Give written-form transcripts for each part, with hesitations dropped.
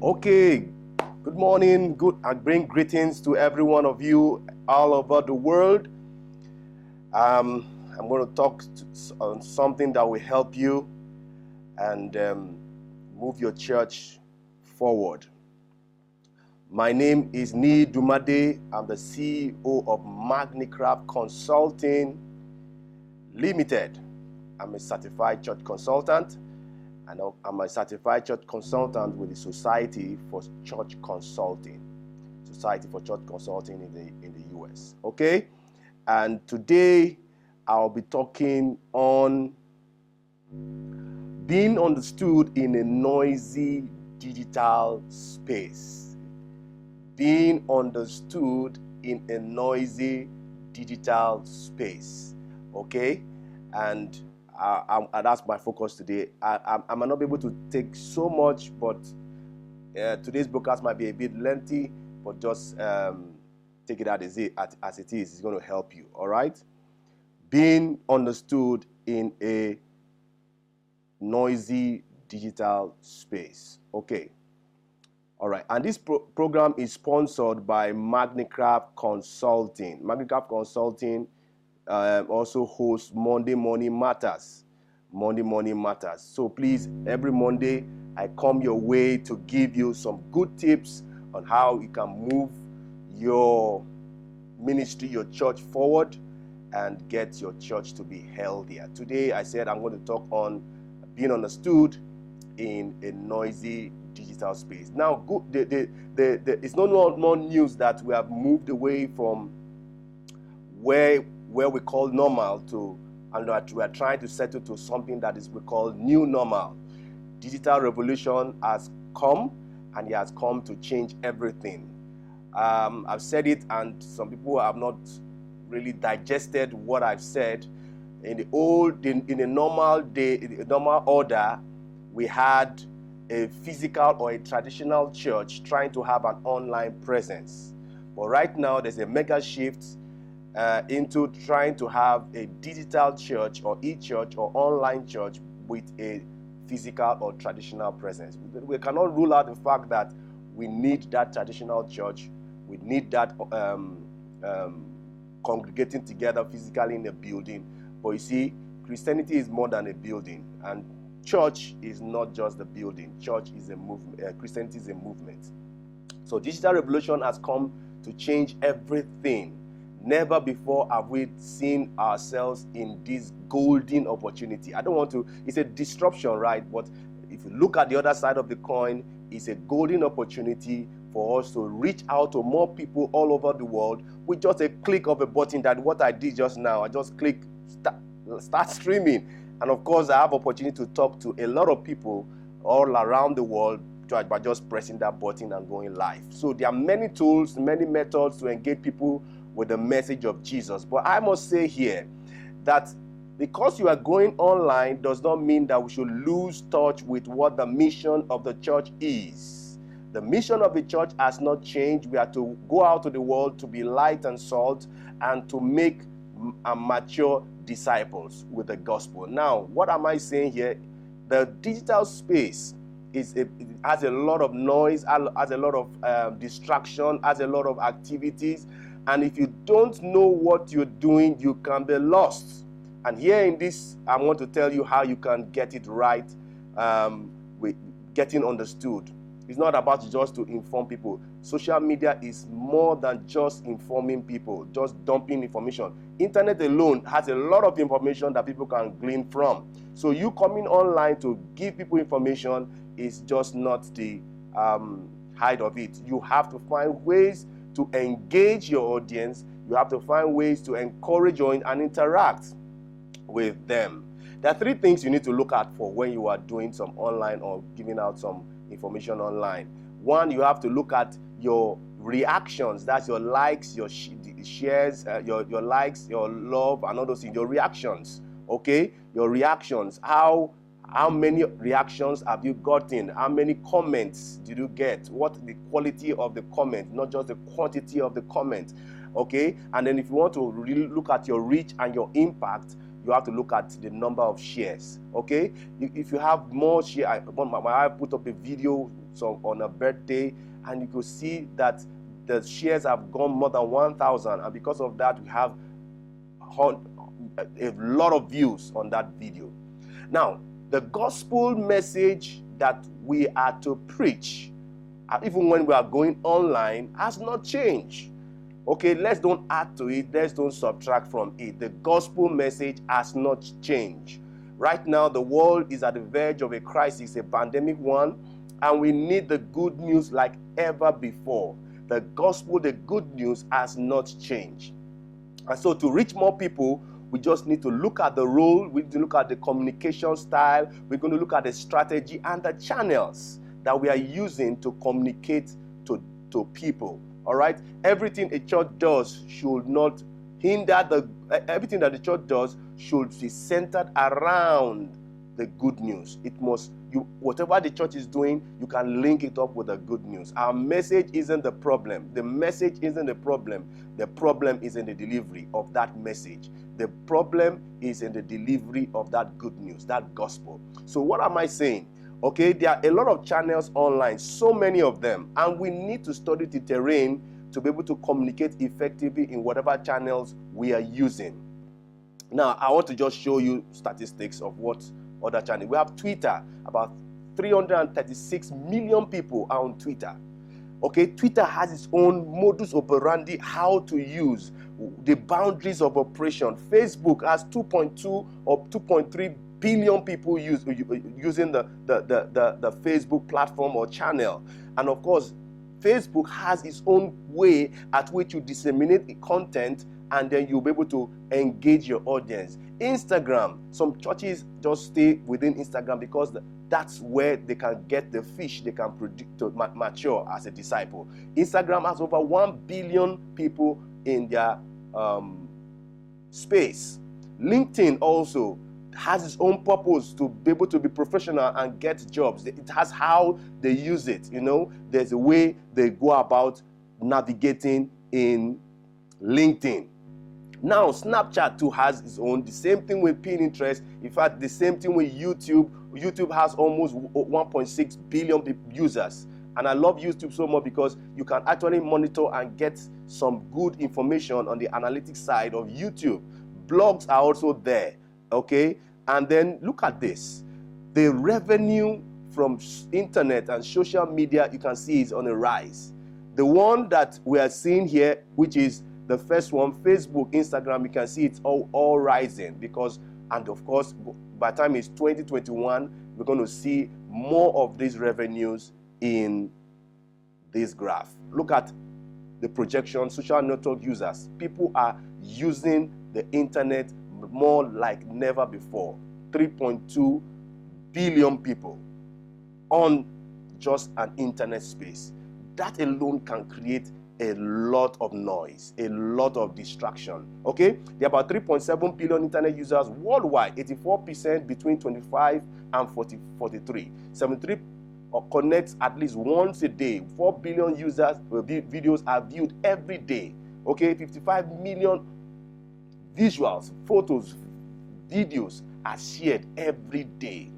Okay, good morning. I bring greetings to every one of you all over the world. I'm going to talk on something that will help you and move your church forward. My name is Niyi Dunmade. I'm the CEO of Magnicraft Consulting Limited. I'm a certified church consultant. And I'm a certified church consultant with the Society for Church Consulting in the US. Okay, and today I'll be talking on being understood in a noisy digital space. Being understood in a noisy digital space. Okay, and that's my focus today. I might not be able to take so much, but today's broadcast might be a bit lengthy, but just take it as it is. It's going to help you, all right? Being understood in a noisy digital space. Okay. All right. And this program is sponsored by Magnicraft Consulting. Magnicraft Consulting also hosts Monday Morning Matters. Monday Morning Matters. So please, every Monday, I come your way to give you some good tips on how you can move your ministry, your church forward, and get your church to be healthier. Today, I said I'm going to talk on being understood in a noisy digital space. Now, it's no more news that we have moved away from where we call normal to, and that we are trying to settle to something that is we call new normal. Digital revolution has come, and it has come to change everything. I've said it, and some people have not really digested what I've said. In a normal day, in a normal order, we had a physical or a traditional church trying to have an online presence. But right now, there's a mega shift into trying to have a digital church or e-church or online church with a physical or traditional presence. We cannot rule out the fact that we need that traditional church. We need that congregating together physically in a building. But you see, Christianity is more than a building, and church is not just the building. Church is a movement. Christianity is a movement. So digital revolution has come to change everything. Never before have we seen ourselves in this golden opportunity. I don't want to, it's a disruption, right? But if you look at the other side of the coin, it's a golden opportunity for us to reach out to more people all over the world with just a click of a button. That what I did just now, I just click, start streaming. And of course, I have opportunity to talk to a lot of people all around the world by just pressing that button and going live. So there are many tools, many methods to engage people with the message of Jesus. But I must say here that because you are going online does not mean that we should lose touch with what the mission of the church is. The mission of the church has not changed. We are to go out to the world to be light and salt and to make mature disciples with the gospel. Now, what am I saying here? The digital space has a lot of noise, has a lot of distraction, has a lot of activities. And if you don't know what you're doing, you can be lost. And here in this, I want to tell you how you can get it right with getting understood. It's not about just to inform people. Social media is more than just informing people, just dumping information. Internet alone has a lot of information that people can glean from. So you coming online to give people information is just not the height of it. You have to find ways to engage your audience. You have to find ways to encourage and interact with them. There are three things you need to look at for when you are doing some online or giving out some information online. One, you have to look at your reactions. That's your likes, your shares, your likes, your love, and all those things. Your reactions, okay? Your reactions. How many reactions have you gotten? How many comments did you get? What the quality of the comment, not just the quantity of the comment, okay? And then if you want to really look at your reach and your impact, you you have to look at the number of shares. Okay, if you have more share, my wife put up a video on a birthday, and you could see that the shares have gone more than 1,000, and because of that, we have a lot of views on that video. Now, the gospel message that we are to preach, even when we are going online, has not changed. Okay, let's don't add to it, let's don't subtract from it. The gospel message has not changed. Right now, the world is at the verge of a crisis, a pandemic one, and we need the good news like ever before. The gospel, the good news has not changed. And so to reach more people, we just need to look at the role, we need to look at the communication style, we're going to look at the strategy and the channels that we are using to communicate to people. All right? Everything a church does should not hinder everything that the church does should be centered around the good news. It must, whatever the church is doing, you can link it up with the good news. Our message isn't the problem. The message isn't the problem. The problem is in the delivery of that message. The problem is in the delivery of that good news, that gospel. So what am I saying? Okay, there are a lot of channels online, so many of them, and we need to study the terrain to be able to communicate effectively in whatever channels we are using. Now, I want to just show you statistics of what other channels. We have Twitter. About 336 million people are on Twitter. Okay, Twitter has its own modus operandi, how to use the boundaries of operation. Facebook has 2.2 or 2.3 billion people using the Facebook platform or channel. And of course, Facebook has its own way at which you disseminate the content, and then you'll be able to engage your audience. Instagram, some churches just stay within Instagram because that's where they can get the fish they can predict to mature as a disciple. Instagram has over 1 billion people in their space. LinkedIn also has its own purpose to be able to be professional and get jobs. It has how they use it. You know, there's a way they go about navigating in LinkedIn. Now, Snapchat too has its own. The same thing with Pinterest. In fact, the same thing with YouTube. YouTube has almost 1.6 billion users. And I love YouTube so much because you can actually monitor and get some good information on the analytics side of YouTube. Blogs are also there, okay? And then look at this. The revenue from internet and social media, you can see, is on a rise. The one that we are seeing here, which is the first one, Facebook, Instagram, you can see it's all rising because, and of course, by the time it's 2021, we're going to see more of these revenues in this graph. Look at the projection, social network users. People are using the internet more like never before. 3.2 billion people on just an internet space. That alone can create a lot of noise, a lot of distraction. Okay, there are about 3.7 billion internet users worldwide, 84% between 25 and 43. 73 connects at least once a day. 4 billion users videos are viewed every day. Okay, 55 million visuals, photos, videos are shared every day.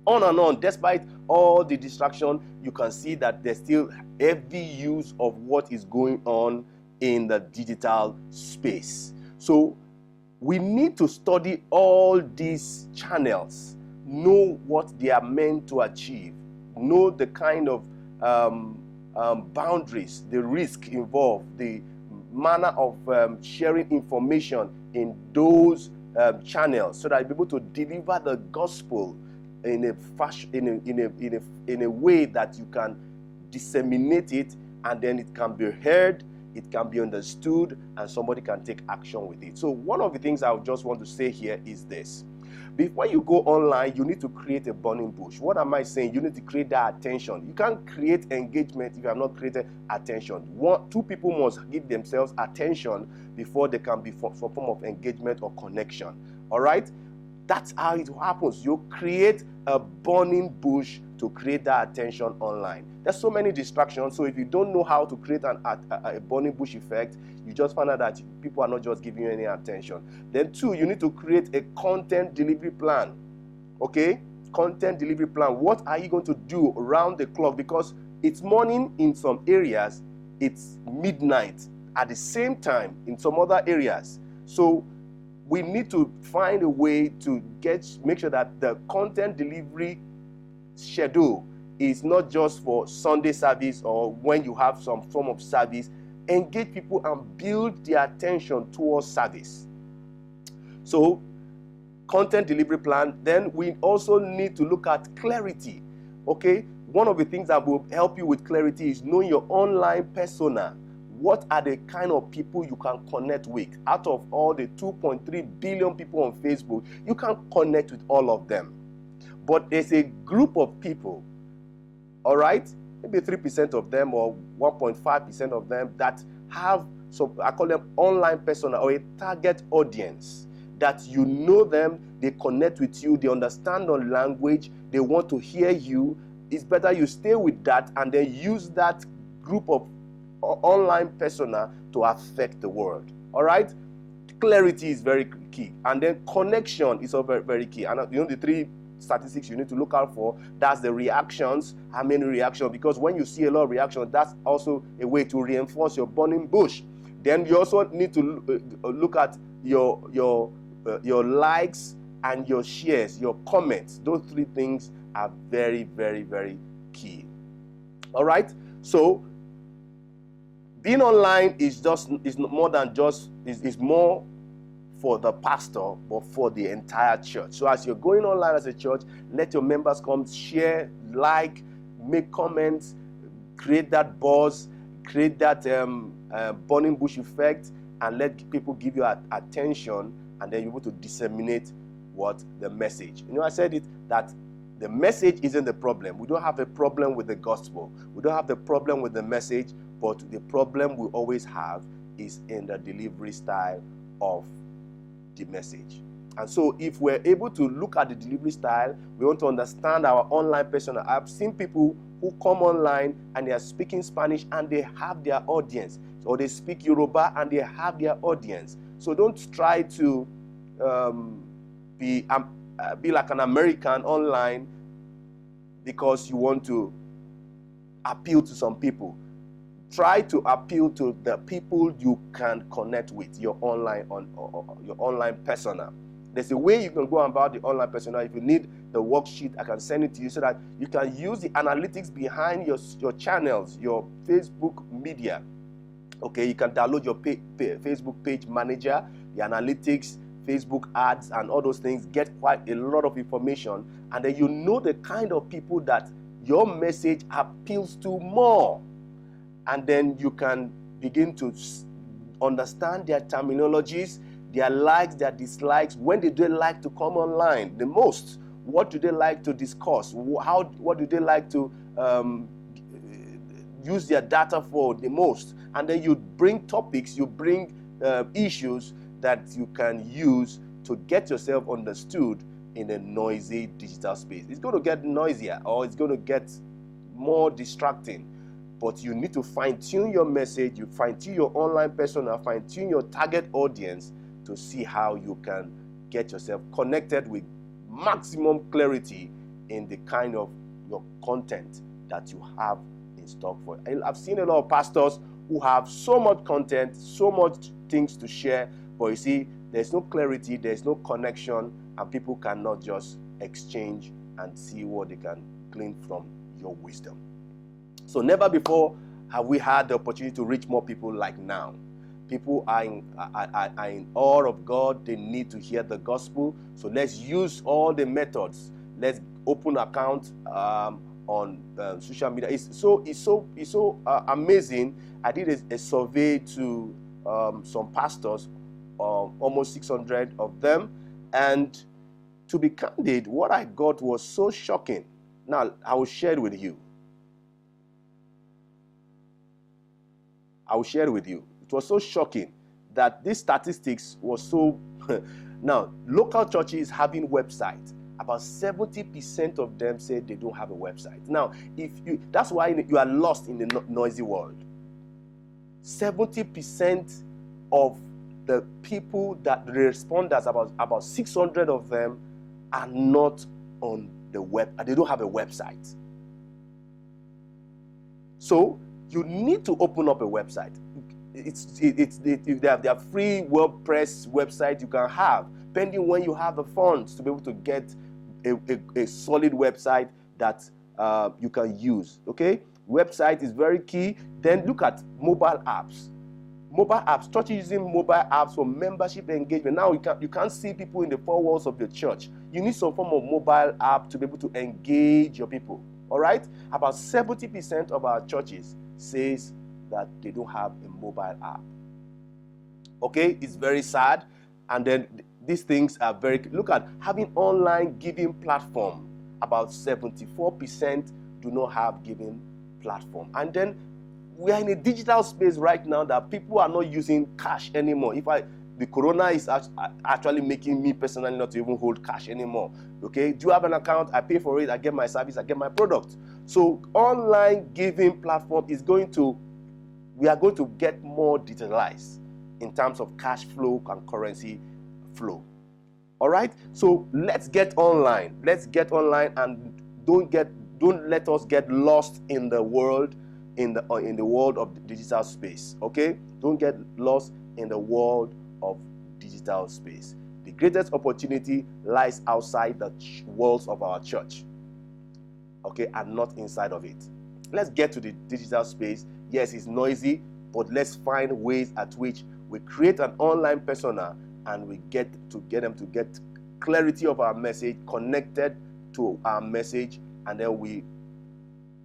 On and on, despite all the distraction, you can see that there's still heavy use of what is going on in the digital space. So we need to study all these channels, know what they are meant to achieve, know the kind of boundaries, the risk involved, the manner of sharing information in those channels, so that you're able to deliver the gospel in a fashion, in a way that you can disseminate it, and then it can be heard, it can be understood, and somebody can take action with it. So one of the things I just want to say here is this. Before you go online, you need to create a burning bush. What am I saying? You need to create that attention. You can't create engagement if you have not created attention. Two people must give themselves attention before they can be some form of engagement or connection. All right? That's how it happens. You create a burning bush to create that attention online. There's so many distractions. So if you don't know how to create a burning bush effect, you just find out that people are not just giving you any attention. Then 2, you need to create a content delivery plan. Okay? Content delivery plan. What are you going to do around the clock? Because it's morning in some areas, it's midnight at the same time in some other areas. So we need to find a way to make sure that the content delivery schedule is not just for Sunday service or when you have some form of service. Engage people and build their attention towards service. So, content delivery plan. Then we also need to look at clarity. Okay? One of the things that will help you with clarity is knowing your online persona. What are the kind of people you can connect with? Out of all the 2.3 billion people on Facebook, you can't connect with all of them. But there's a group of people, all right, maybe 3% of them or 1.5% of them that have, so I call them online persona or a target audience, that you know them, they connect with you, they understand your language, they want to hear you. It's better you stay with that and then use that group of online persona to affect the world. All right? Clarity is very key. And then connection is also very, very key. And the 3 statistics you need to look out for, that's the reactions. How many reactions? Because when you see a lot of reactions, that's also a way to reinforce your burning bush. Then you also need to look at your likes and your shares, your comments. Those 3 things are very, very, very key. All right? So being online is more than just is more for the pastor, but for the entire church. So as you're going online as a church, let your members come, share, like, make comments, create that buzz, create that burning bush effect, and let people give you attention, and then you're able to disseminate the message. You know, I said it that the message isn't the problem. We don't have a problem with the gospel. We don't have the problem with the message, but the problem we always have is in the delivery style of the message. And so if we're able to look at the delivery style, we want to understand our online persona. I've seen people who come online and they are speaking Spanish and they have their audience. Or they speak Yoruba and they have their audience. So don't try to be like an American online because you want to appeal to some people. Try to appeal to the people you can connect with, your online persona. There's a way you can go about the online persona. If you need the worksheet, I can send it to you so that you can use the analytics behind your channels, your Facebook media. Okay, you can download your Facebook page manager, the analytics, Facebook ads, and all those things. Get quite a lot of information, and then you know the kind of people that your message appeals to more. And then you can begin to understand their terminologies, their likes, their dislikes. When do they like to come online the most? What do they like to discuss? What do they like to use their data for the most? And then you bring topics, you bring issues that you can use to get yourself understood in a noisy digital space. It's going to get noisier, or it's going to get more distracting. But you need to fine-tune your message, you fine-tune your online persona, fine-tune your target audience to see how you can get yourself connected with maximum clarity in the kind of your content that you have in stock for. I've seen a lot of pastors who have so much content, so much things to share, but you see, there's no clarity, there's no connection, and people cannot just exchange and see what they can glean from your wisdom. So never before have we had the opportunity to reach more people like now. People are in awe of God. They need to hear the gospel. So let's use all the methods. Let's open account on social media. It's so amazing. I did a survey to some pastors, almost 600 of them, and to be candid, what I got was so shocking. Now I will share it with you. It was so shocking that these statistics was so Now, local churches having websites, about 70% of them say they don't have a website. Now, that's why you are lost in the noisy world. 70% of the people that the responders, about 600 of them, are not on the web. They don't have a website. So you need to open up a website. There are free WordPress websites you can have, pending when you have the funds to be able to get a solid website that you can use. Okay, website is very key. Then look at mobile apps. Mobile apps, churches using mobile apps for membership engagement. Now you can't see people in the four walls of the church. You need some form of mobile app to be able to engage your people. All right, about 70% of our churches says that they don't have a mobile app. Okay, it's very sad. And then these things are very, look at having online giving platform. About 74% do not have giving platform. And then we are in a digital space right now that people are not using cash anymore. The corona is actually making me personally not to even hold cash anymore. Okay, do you have an account? I pay for it, I get my service, I get my product. So online giving platform is we are going to get more digitalized in terms of cash flow and currency flow. All right, so let's get online. Let's get online, and don't let us get lost in the world, in the world of digital space. Okay, don't get lost in the world of digital space. The greatest opportunity lies outside the walls of our church, okay, and not inside of it. Let's get to the digital space. Yes, it's noisy, but let's find ways at which we create an online persona and we get them to get clarity of our message, connected to our message, and then we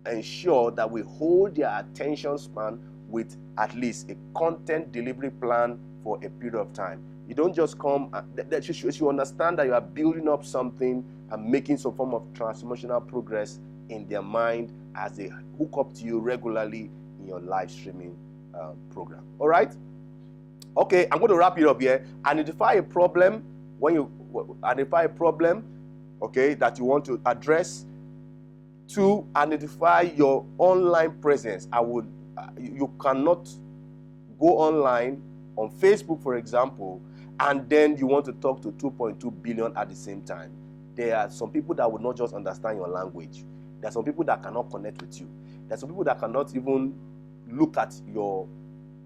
ensure that we hold their attention span with at least a content delivery plan for a period of time. You don't just come, you understand that you are building up something and making some form of transformational progress in their mind as they hook up to you regularly in your live streaming program. All right? Okay, I'm going to wrap it up here. Identify a problem. When you identify a problem, okay, that you want to address. 2, identify your online presence. You cannot go online on Facebook, for example, and then you want to talk to 2.2 billion at the same time. There are some people that will not just understand your language. There are some people that cannot connect with you. There are some people that cannot even look at your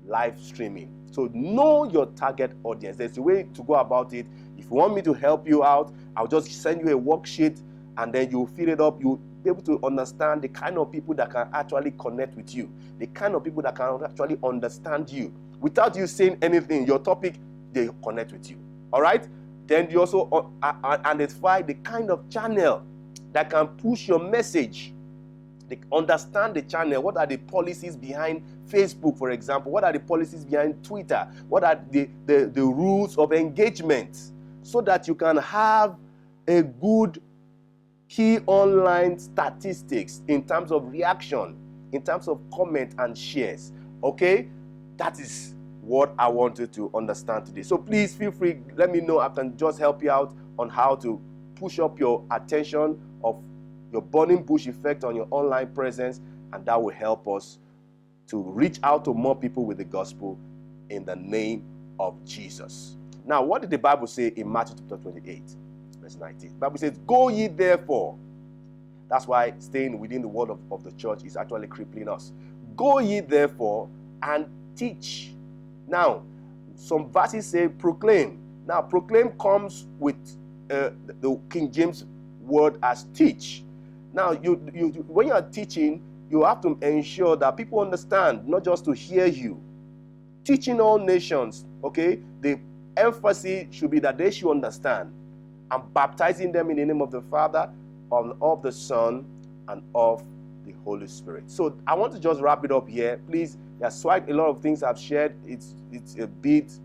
live streaming. So know your target audience. There's a way to go about it. If you want me to help you out, I'll just send you a worksheet, and then you fill it up. You'll be able to understand the kind of people that can actually connect with you, the kind of people that can actually understand you. Without you saying anything, your topic, they connect with you. All right? Then you also identify the kind of channel that can push your message. They understand the channel. What are the policies behind Facebook, for example? What are the policies behind Twitter? What are the rules of engagement? So that you can have a good key online statistics in terms of reaction, in terms of comment and shares. Okay? That is what I wanted to understand today. So please feel free, let me know. I can just help you out on how to push up your attention of your burning bush effect on your online presence, and that will help us to reach out to more people with the gospel in the name of Jesus. Now, what did the Bible say in Matthew chapter 28, verse 19? The Bible says, "Go ye therefore." That's why staying within the word of the church is actually crippling us. "Go ye therefore and teach." Now, some verses say proclaim. Now, proclaim comes with the King James word as teach. Now, when you are teaching, you have to ensure that people understand, not just to hear you. Teaching all nations, okay? The emphasis should be that they should understand. And baptizing them in the name of the Father, of the Son, and of the Holy Spirit. So I want to just wrap it up here. Please, there's quite a lot of things I've shared. It's a bit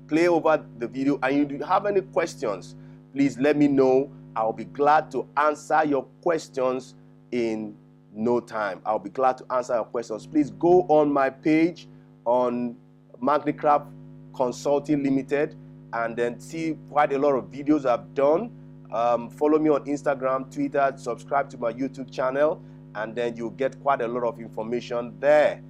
play over the video. And if you have any questions, please let me know. I'll be glad to answer your questions in no time. I'll be glad to answer your questions. Please go on my page on Magnicraft Consulting Limited. and then see quite a lot of videos I've done. Follow me on Instagram, Twitter, subscribe to my YouTube channel, and then you'll get quite a lot of information there.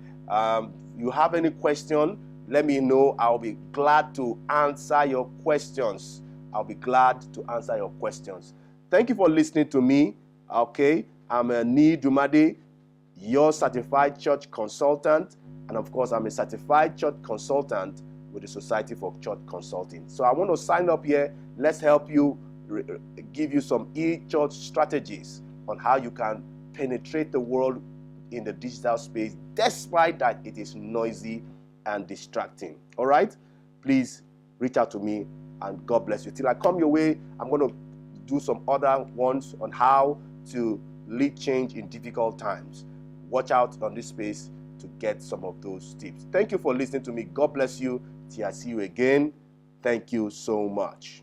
You have any question, let me know. I'll be glad to answer your questions. I'll be glad to answer your questions. Thank you for listening to me. Okay, I'm Niyi Dunmade, your certified church consultant, and of course, I'm a certified church consultant with the Society for Church Consulting. So I want to sign up here. Let's help you, give you some e-church strategies on how you can penetrate the world in the digital space, despite that it is noisy and distracting. All right? Please reach out to me, and God bless you. Till I come your way, I'm going to do some other ones on how to lead change in difficult times. Watch out on this space to get some of those tips. Thank you for listening to me. God bless you. Till I see you again. Thank you so much.